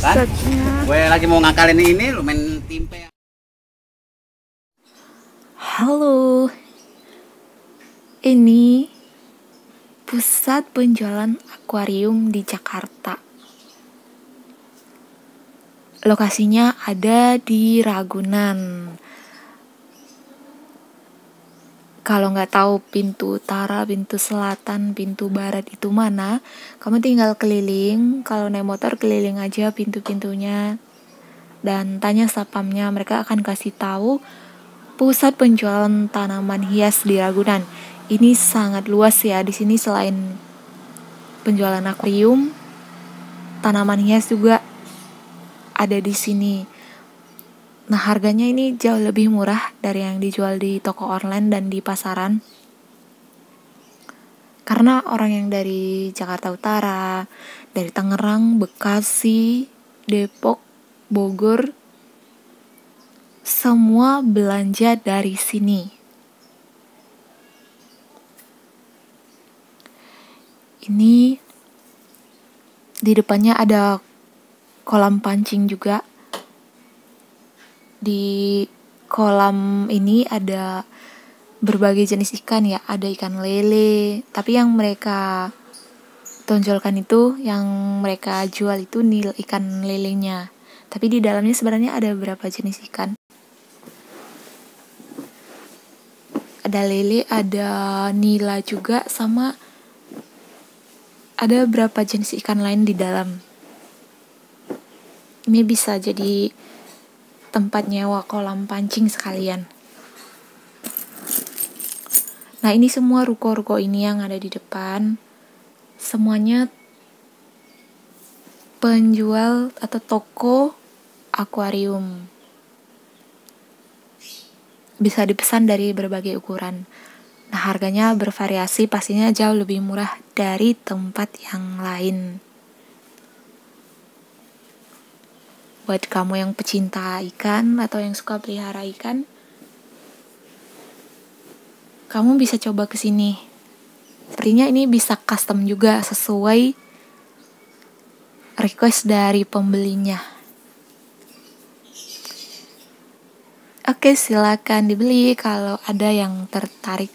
kan? Pusatnya. Gue lagi mau ngakalin ini, lu main timpe. Halo, ini pusat penjualan akuarium di Jakarta. Lokasinya ada di Ragunan. Kalau nggak tahu pintu utara, pintu selatan, pintu barat itu mana, kamu tinggal keliling. Kalau naik motor keliling aja pintu-pintunya dan tanya satpamnya, mereka akan kasih tahu pusat penjualan tanaman hias di Ragunan. Ini sangat luas ya. Di sini selain penjualan akuarium, tanaman hias juga ada di sini. Nah, harganya ini jauh lebih murah dari yang dijual di toko online dan di pasaran. Karena orang yang dari Jakarta Utara, dari Tangerang, Bekasi, Depok, Bogor, semua belanja dari sini. Ini di depannya ada kolam pancing juga. Di kolam ini ada berbagai jenis ikan ya, ada ikan lele, tapi yang mereka tonjolkan itu, yang mereka jual itu ikan lelenya. Tapi di dalamnya sebenarnya ada beberapa jenis ikan. Ada lele, ada nila juga, sama ada beberapa jenis ikan lain di dalam. Ini bisa jadi tempat nyewa kolam pancing sekalian. Nah, ini semua ruko-ruko ini yang ada di depan, semuanya penjual atau toko akuarium. Bisa dipesan dari berbagai ukuran. Nah, harganya bervariasi, pastinya jauh lebih murah dari tempat yang lain. Buat kamu yang pecinta ikan atau yang suka pelihara ikan, kamu bisa coba ke sini. Sepertinya ini bisa custom juga sesuai request dari pembelinya. Oke, silakan dibeli kalau ada yang tertarik.